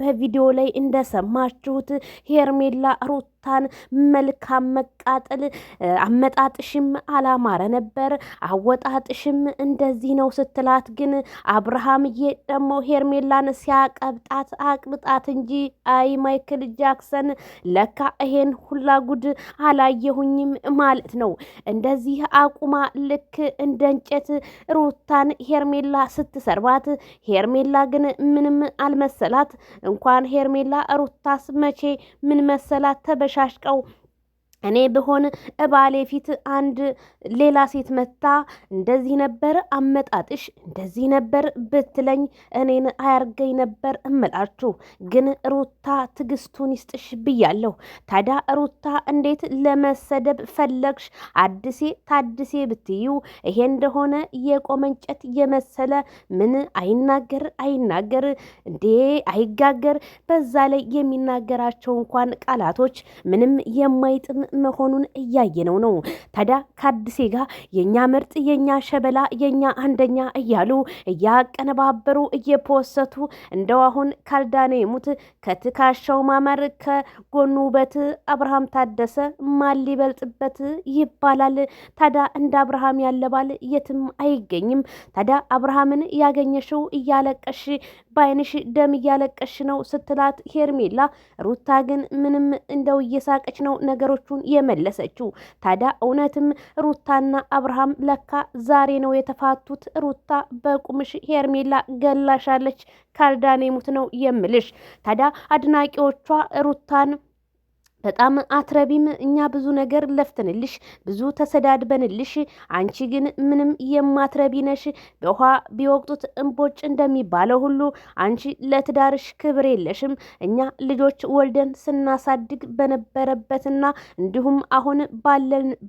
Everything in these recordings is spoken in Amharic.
በቪዲዮ ላይ እንደሰማችሁት ሄርሜላ ሩታን መልካም መቃጠል አመጣጥሽም አላማረ ነበር፣ አወጣጥሽም እንደዚህ ነው ስትላት ግን አብርሃምዬ ደግሞ ሄርሜላን ሲያቀብጣት አቅብጣት እንጂ አይ ማይክል ጃክሰን ለካ ይሄን ሁላ ጉድ አላየሁኝም ማለት ነው። እንደዚህ አቁማ ልክ እንደ እንጨት ሩታን ሄርሜላ ስትሰርባት፣ ሄርሜላ ግን ምንም አልመሰላት። እንኳን ሄርሜላ ሩታስ መቼ ምን መሰላት ተበሻሽቀው እኔ ብሆን እባሌ ፊት አንድ ሌላ ሴት መታ እንደዚህ ነበር አመጣጥሽ እንደዚህ ነበር ብትለኝ እኔን አያርገኝ ነበር እምላችሁ። ግን ሩታ ትግስቱን ይስጥሽ ብያለሁ። ታዲያ ሩታ እንዴት ለመሰደብ ፈለግሽ? አድሴ ታድሴ ብትዩ ይሄ እንደሆነ የቆመ እንጨት የመሰለ ምን አይናገር እንዴ አይጋገር። በዛ ላይ የሚናገራቸው እንኳን ቃላቶች ምንም የማይጥም መሆኑን እያየነው ነው። ታዲያ ከአዲሴ ጋር የኛ ምርጥ የኛ ሸበላ የኛ አንደኛ እያሉ እያቀነባበሩ እየፖሰቱ እንደው አሁን ካልዳነ ይሙት ከትካሻው ማመር ከጎኑ ውበት አብርሃም ታደሰ ማን ሊበልጥበት ይባላል። ታዲያ እንደ አብርሃም ያለ ባል የትም አይገኝም። ታዲያ አብርሃምን ያገኘሽው እያለቀሽ በአይንሽ ደም እያለቀሽ ነው ስትላት ሄርሜላ፣ ሩታ ግን ምንም እንደው እየሳቀች ነው ነገሮቹን የመለሰችው። ታዲያ እውነትም ሩታና አብርሃም ለካ ዛሬ ነው የተፋቱት። ሩታ በቁምሽ ሄርሜላ ገላሻለች፣ ካልዳኔ ሙት ነው የምልሽ። ታዲያ አድናቂዎቿ ሩታን በጣም አትረቢም፣ እኛ ብዙ ነገር ለፍተንልሽ ብዙ ተሰዳድበንልሽ፣ አንቺ ግን ምንም የማትረቢ ነሽ። በውሃ ቢወቅጡት እንቦጭ እንደሚባለው ሁሉ አንቺ ለትዳርሽ ክብር የለሽም። እኛ ልጆች ወልደን ስናሳድግ በነበረበትና እንዲሁም አሁን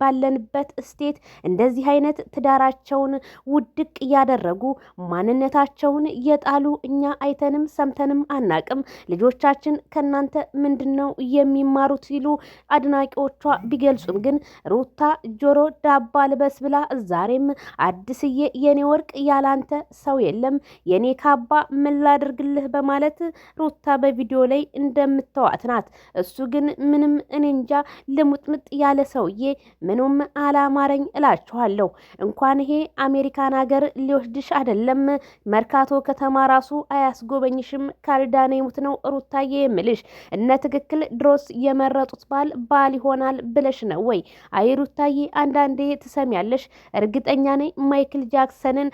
ባለንበት እስቴት እንደዚህ አይነት ትዳራቸውን ውድቅ እያደረጉ ማንነታቸውን የጣሉ እኛ አይተንም ሰምተንም አናቅም። ልጆቻችን ከእናንተ ምንድን ነው የሚማሩት ሲሉ አድናቂዎቿ ቢገልጹም ግን ሩታ ጆሮ ዳባ ልበስ ብላ ዛሬም አዲስዬ የኔ ወርቅ ያላንተ ሰው የለም የኔ ካባ ምን ላድርግልህ በማለት ሩታ በቪዲዮ ላይ እንደምትተዋት ናት። እሱ ግን ምንም እኔ እንጃ ልሙጥምጥ ያለ ሰውዬ ምኑም አላማረኝ እላችኋለሁ። እንኳን ይሄ አሜሪካን ሀገር ሊወስድሽ አይደለም መርካቶ ከተማ ራሱ አያስጎበኝሽም። ካልዳኔ ሙት ነው ሩታዬ የምልሽ። እነ ትክክል ድሮስ የመረጡት ባል ይሆናል ብለሽ ነው ወይ? አይ ሩታዬ አንዳንዴ ትሰሚያለሽ። እርግጠኛ ነኝ ማይክል ጃክሰንን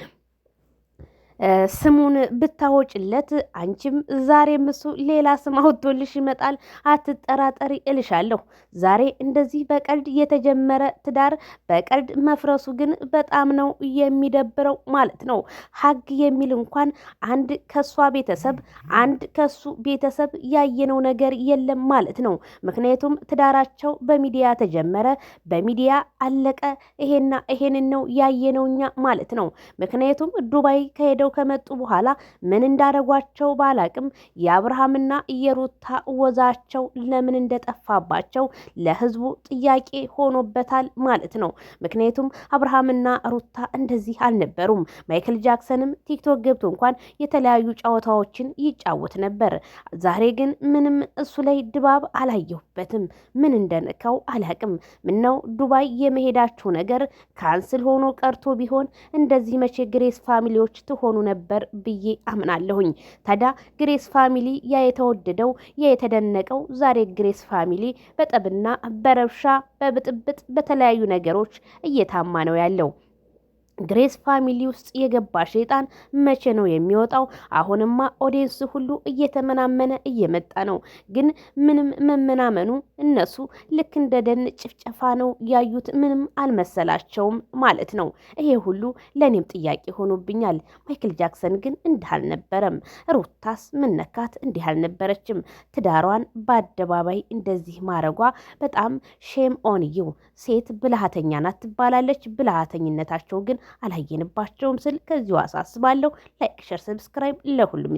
ስሙን ብታወጭለት አንቺም ዛሬም እሱ ሌላ ስም አውጥቶልሽ ይመጣል፣ አትጠራጠሪ እልሻለሁ። ዛሬ እንደዚህ በቀልድ የተጀመረ ትዳር በቀልድ መፍረሱ ግን በጣም ነው የሚደብረው ማለት ነው። ሀግ የሚል እንኳን አንድ ከሷ ቤተሰብ አንድ ከሱ ቤተሰብ ያየነው ነገር የለም ማለት ነው። ምክንያቱም ትዳራቸው በሚዲያ ተጀመረ፣ በሚዲያ አለቀ። ይሄንን ነው ያየነው እኛ ማለት ነው። ምክንያቱም ዱባይ ከሄደው ከመጡ በኋላ ምን እንዳረጓቸው ባላቅም የአብርሃምና የሩታ ወዛቸው ለምን እንደጠፋባቸው ለህዝቡ ጥያቄ ሆኖበታል ማለት ነው። ምክንያቱም አብርሃምና ሩታ እንደዚህ አልነበሩም። ማይክል ጃክሰንም ቲክቶክ ገብቶ እንኳን የተለያዩ ጨዋታዎችን ይጫወት ነበር። ዛሬ ግን ምንም እሱ ላይ ድባብ አላየሁበትም። ምን እንደነካው አላቅም። ምነው ዱባይ የመሄዳችሁ ነገር ካንስል ሆኖ ቀርቶ ቢሆን እንደዚህ መቼ ግሬስ ፋሚሊዎች ትሆኑ ነበር ብዬ አምናለሁኝ። ታዲያ ግሬስ ፋሚሊ ያ የተወደደው ያ የተደነቀው ዛሬ ግሬስ ፋሚሊ በጠብና በረብሻ በብጥብጥ በተለያዩ ነገሮች እየታማ ነው ያለው። ግሬስ ፋሚሊ ውስጥ የገባ ሸይጣን መቼ ነው የሚወጣው? አሁንማ ኦዲየንስ ሁሉ እየተመናመነ እየመጣ ነው። ግን ምንም መመናመኑ እነሱ ልክ እንደ ደን ጭፍጨፋ ነው ያዩት። ምንም አልመሰላቸውም ማለት ነው። ይሄ ሁሉ ለእኔም ጥያቄ ሆኖብኛል። ማይክል ጃክሰን ግን እንዲህ አልነበረም። ሩታስ ምነካት? እንዲህ አልነበረችም። ትዳሯን በአደባባይ እንደዚህ ማረጓ በጣም ሼም ኦን ዩ። ሴት ብልሃተኛ ናት ትባላለች። ብልሃተኝነታቸው ግን አላየንባቸውም ስል ከዚሁ አሳስባለሁ። ላይክ፣ ሸር፣ ሰብስክራይብ ለሁሉም